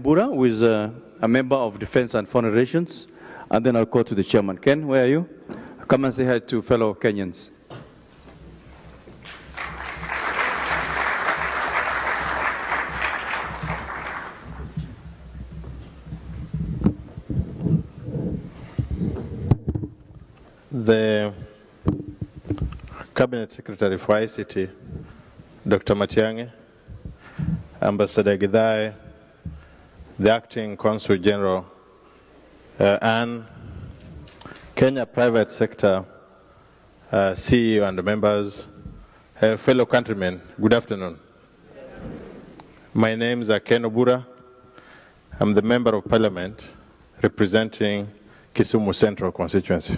Obura, who is a member of Defense and Foreign Relations, and then I'll go to the chairman. Ken, where are you? Come and say hi to fellow Kenyans. The Cabinet Secretary for ICT, Dr. Matiang'i, Ambassador Githinji, the Acting Consul General, and Kenya Private Sector CEO and members, fellow countrymen, good afternoon. My name is Ken Obura. I'm the Member of Parliament representing Kisumu Central Constituency.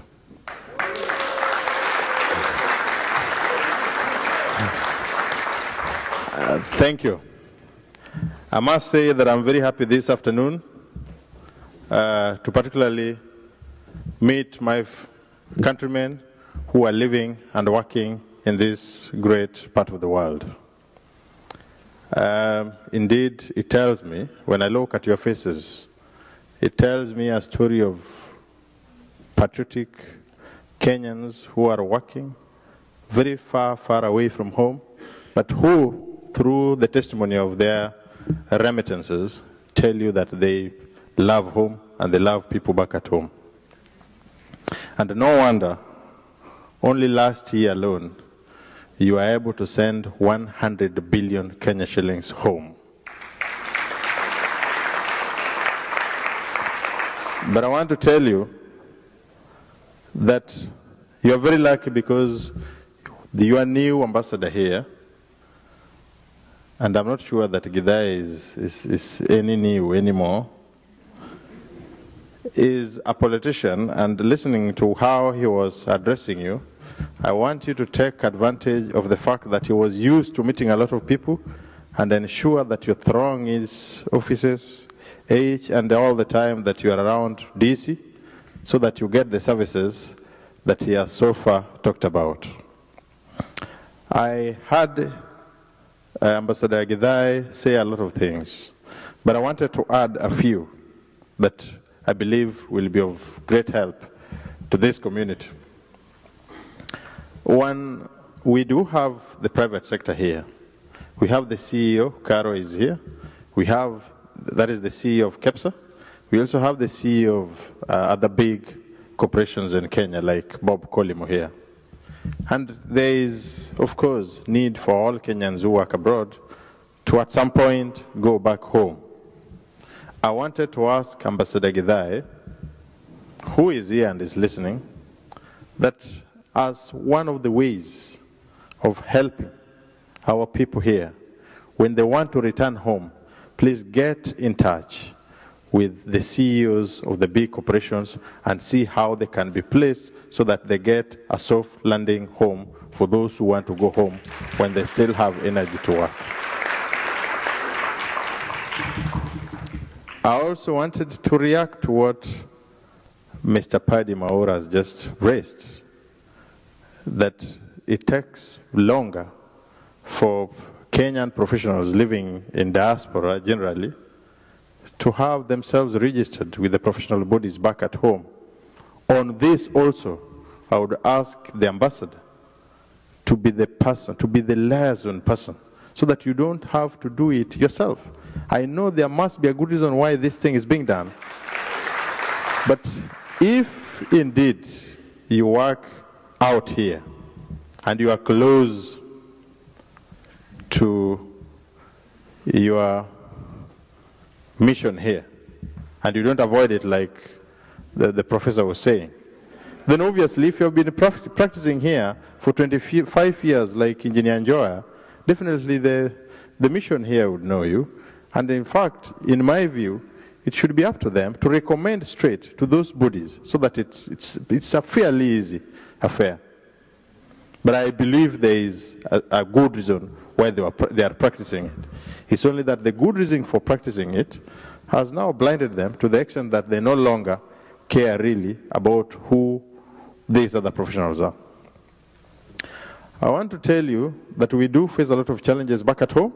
Thank you. I must say that I'm very happy this afternoon to particularly meet my countrymen who are living and working in this great part of the world. Indeed, it tells me, when I look at your faces, it tells me a story of patriotic Kenyans who are working very far, far away from home, but who, through the testimony of their remittances, tell you that they love home and they love people back at home. And no wonder, only last year alone, you are able to send 100 billion Kenya shillings home. But I want to tell you that you are very lucky because you are new ambassador here. And I'm not sure that Githinji is any new anymore. Is a politician, and listening to how he was addressing you, I want you to take advantage of the fact that he was used to meeting a lot of people and ensure that you throng his offices each and all the time that you are around DC so that you get the services that he has so far talked about. I had Ambassador Githinji say a lot of things, but I wanted to add a few that I believe will be of great help to this community. One, we do have the private sector here. We have the CEO, Caro is here. We have, that is the CEO of KEPSA. We also have the CEO of other big corporations in Kenya, like Bob Collymore here. And there is, of course, need for all Kenyans who work abroad to at some point go back home. I wanted to ask Ambassador Githinji, who is here and is listening, that as one of the ways of helping our people here, when they want to return home, please get in touch with the CEOs of the big corporations and see how they can be placed so that they get a soft landing home for those who want to go home when they still have energy to work. I also wanted to react to what Mr. Paddy Mwaura has just raised, that it takes longer for Kenyan professionals living in diaspora generally to have themselves registered with the professional bodies back at home. On this also, I would ask the ambassador to be the person, to be the liaison person, so that you don't have to do it yourself. I know there must be a good reason why this thing is being done. But if indeed you work out here and you are close to your mission here, and you don't avoid it like the professor was saying, then obviously if you have been practicing here for 25 years like Engineer Njoya, definitely the mission here would know you. And in fact, in my view, it should be up to them to recommend straight to those bodies so that it's a fairly easy affair. But I believe there is a good reason why they are practicing it. It's only that the good reason for practicing it has now blinded them to the extent that they no longer care really about who these other professionals are. I want to tell you that we do face a lot of challenges back at home.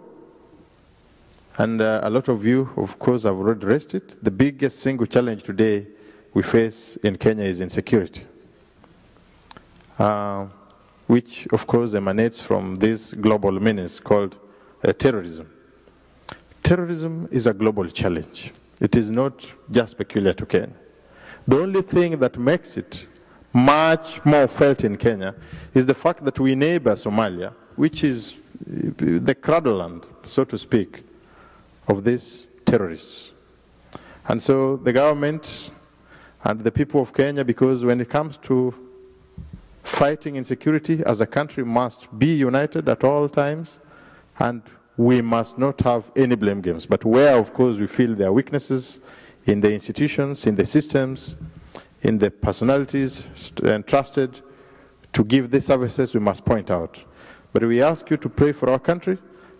And a lot of you, of course, have already raised it. The biggest single challenge today we face in Kenya is insecurity, which, of course, emanates from this global menace called terrorism. Terrorism is a global challenge. It is not just peculiar to Kenya. The only thing that makes it much more felt in Kenya is the fact that we neighbor Somalia, which is the cradleland, so to speak, of these terrorists. And so the government and the people of Kenya, because when it comes to fighting insecurity as a country, must be united at all times, and we must not have any blame games. But where, of course, we feel there are weaknesses in the institutions, in the systems, in the personalities entrusted to give these services, we must point out. But we ask you to pray for our country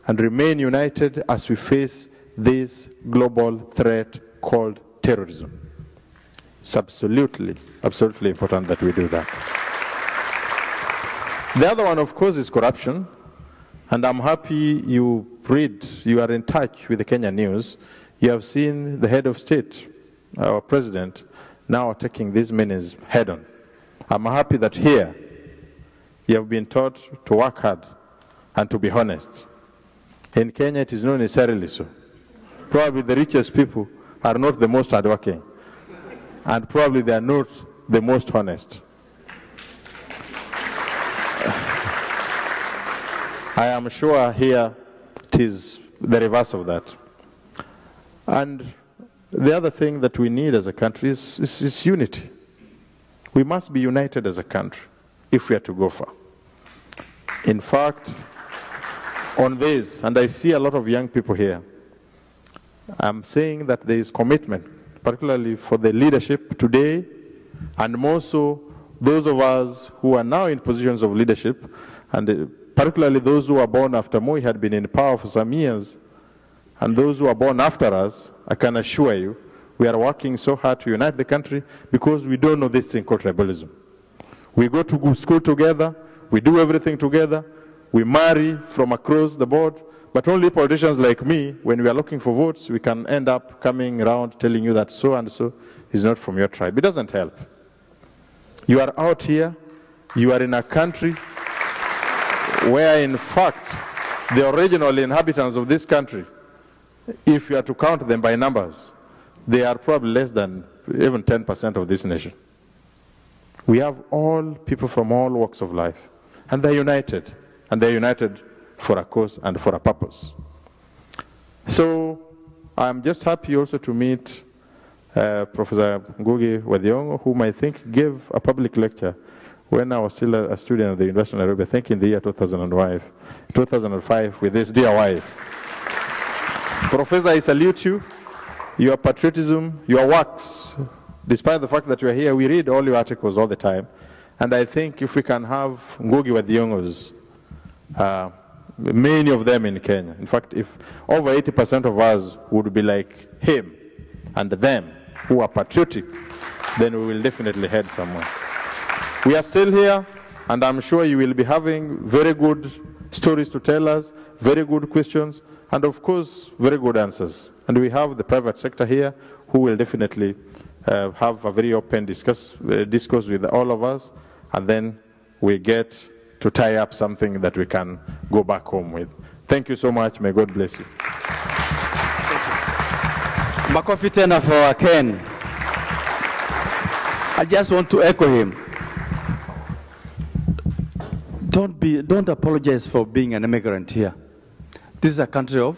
and remain united as we face this global threat called terrorism. It's absolutely, absolutely important that we do that. The other one, of course, is corruption. And I'm happy you are in touch with the Kenyan news. You have seen the head of state, our president, now taking this menace head on. I'm happy that here you have been taught to work hard and to be honest. In Kenya, it is not necessarily so. Probably the richest people are not the most hardworking, and probably they are not the most honest. I am sure here it is the reverse of that. And the other thing that we need as a country is unity. We must be united as a country if we are to go far. In fact, on this, and I see a lot of young people here, I'm saying that there is commitment, particularly for the leadership today, and more so those of us who are now in positions of leadership, and particularly those who are born after Moi had been in power for some years, and those who are born after us, I can assure you, we are working so hard to unite the country because we don't know this thing called tribalism. We go to school together, we do everything together, we marry from across the board, but only politicians like me, when we are looking for votes, we can end up coming around telling you that so and so is not from your tribe. It doesn't help. You are out here, you are in a country where, in fact, the original inhabitants of this country, if you are to count them by numbers, they are probably less than even 10% of this nation. We have all people from all walks of life, and they're united for a cause and for a purpose. So I'm just happy also to meet Professor Ngugi Wa Thiong'o, whom I think gave a public lecture when I was still a student at the University of Nairobi, I think in the year 2005, with his dear wife. Professor, I salute you, your patriotism, your works. Despite the fact that you are here, we read all your articles all the time. And I think if we can have Ngugi Wa Thiong'o's, many of them in Kenya, in fact, if over 80% of us would be like him and them who are patriotic, then we will definitely head somewhere. We are still here, and I'm sure you will be having very good stories to tell us, very good questions, and of course, very good answers. And we have the private sector here who will definitely have a very open discourse with all of us, and then we get to tie up something that we can go back home with. Thank you so much. May God bless you. Makofi tena for Ken. I just want to echo him. Don't apologize for being an immigrant here. This is a country of